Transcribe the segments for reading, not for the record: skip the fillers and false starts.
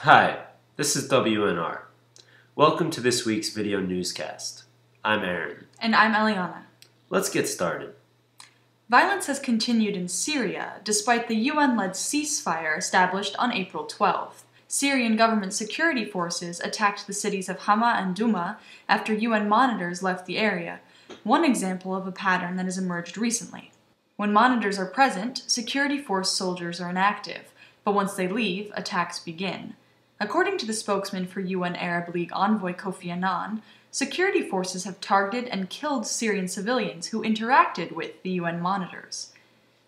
Hi, this is WNR. Welcome to this week's video newscast. I'm Aaron. And I'm Eliana. Let's get started. Violence has continued in Syria despite the UN-led ceasefire established on April 12th. Syrian government security forces attacked the cities of Hama and Douma after UN monitors left the area, one example of a pattern that has emerged recently. When monitors are present, security force soldiers are inactive, but once they leave, attacks begin. According to the spokesman for UN Arab League envoy Kofi Annan, security forces have targeted and killed Syrian civilians who interacted with the UN monitors.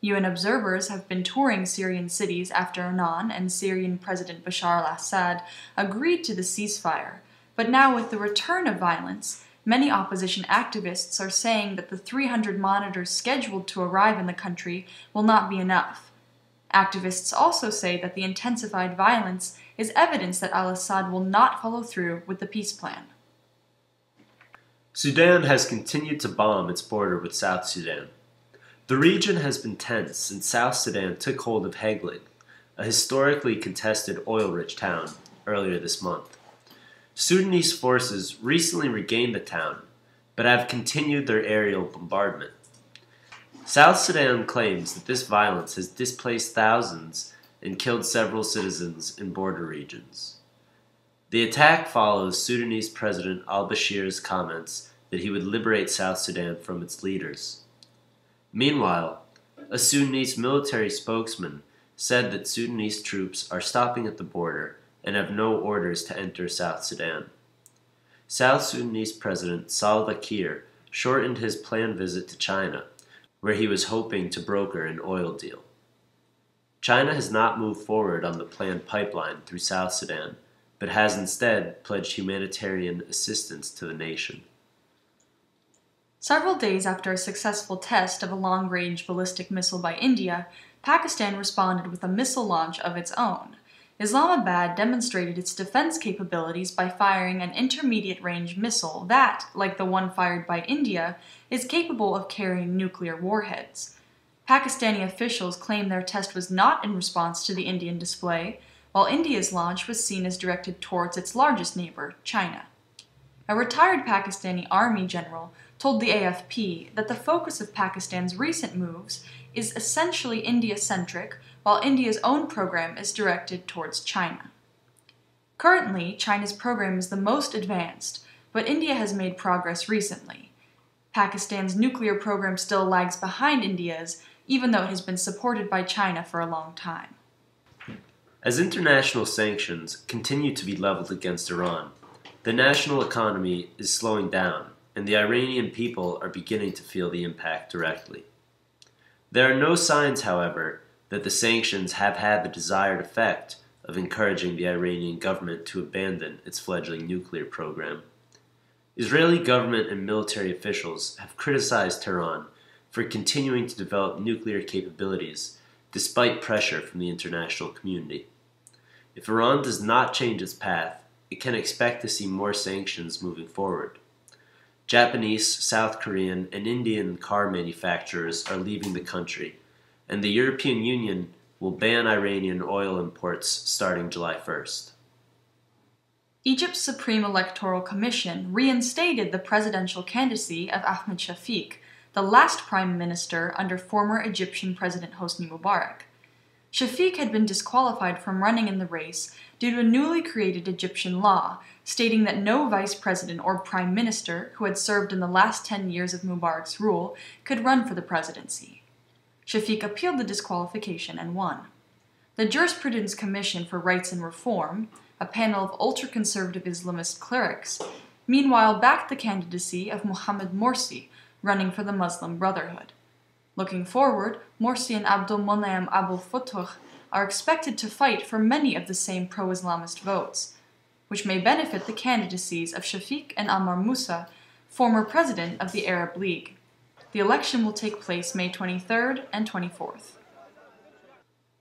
UN observers have been touring Syrian cities after Annan and Syrian President Bashar al-Assad agreed to the ceasefire, but now with the return of violence, many opposition activists are saying that the 300 monitors scheduled to arrive in the country will not be enough. Activists also say that the intensified violence is evidence that al-Assad will not follow through with the peace plan. Sudan has continued to bomb its border with South Sudan. The region has been tense since South Sudan took hold of Heglig, a historically contested oil-rich town, earlier this month. Sudanese forces recently regained the town, but have continued their aerial bombardment. South Sudan claims that this violence has displaced thousands and killed several citizens in border regions. The attack follows Sudanese President al-Bashir's comments that he would liberate South Sudan from its leaders. Meanwhile, a Sudanese military spokesman said that Sudanese troops are stopping at the border and have no orders to enter South Sudan. South Sudanese President Salva Kiir shortened his planned visit to China, where he was hoping to broker an oil deal. China has not moved forward on the planned pipeline through South Sudan, but has instead pledged humanitarian assistance to the nation. Several days after a successful test of a long-range ballistic missile by India, Pakistan responded with a missile launch of its own. Islamabad demonstrated its defense capabilities by firing an intermediate-range missile that, like the one fired by India, is capable of carrying nuclear warheads. Pakistani officials claim their test was not in response to the Indian display, while India's launch was seen as directed towards its largest neighbor, China. A retired Pakistani army general told the AFP that the focus of Pakistan's recent moves is essentially India-centric, while India's own program is directed towards China. Currently, China's program is the most advanced, but India has made progress recently. Pakistan's nuclear program still lags behind India's, even though it has been supported by China for a long time. As international sanctions continue to be leveled against Iran, the national economy is slowing down, and the Iranian people are beginning to feel the impact directly. There are no signs, however, that the sanctions have had the desired effect of encouraging the Iranian government to abandon its fledgling nuclear program. Israeli government and military officials have criticized Tehran for continuing to develop nuclear capabilities despite pressure from the international community. If Iran does not change its path, it can expect to see more sanctions moving forward. Japanese, South Korean, and Indian car manufacturers are leaving the country, and the European Union will ban Iranian oil imports starting July 1st. Egypt's Supreme Electoral Commission reinstated the presidential candidacy of Ahmed Shafiq, the last prime minister under former Egyptian President Hosni Mubarak. Shafiq had been disqualified from running in the race due to a newly created Egyptian law stating that no vice president or prime minister who had served in the last 10 years of Mubarak's rule could run for the presidency. Shafiq appealed the disqualification and won. The Jurisprudence Commission for Rights and Reform, a panel of ultra-conservative Islamist clerics, meanwhile backed the candidacy of Mohammed Morsi, running for the Muslim Brotherhood. Looking forward, Morsi and Abdul Monem Abul Futuh are expected to fight for many of the same pro-Islamist votes, which may benefit the candidacies of Shafiq and Ammar Moussa, former president of the Arab League. The election will take place May 23rd and 24th.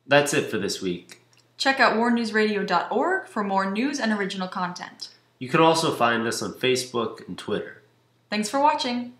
That's it for this week. Check out warnewsradio.org for more news and original content. You can also find us on Facebook and Twitter. Thanks for watching!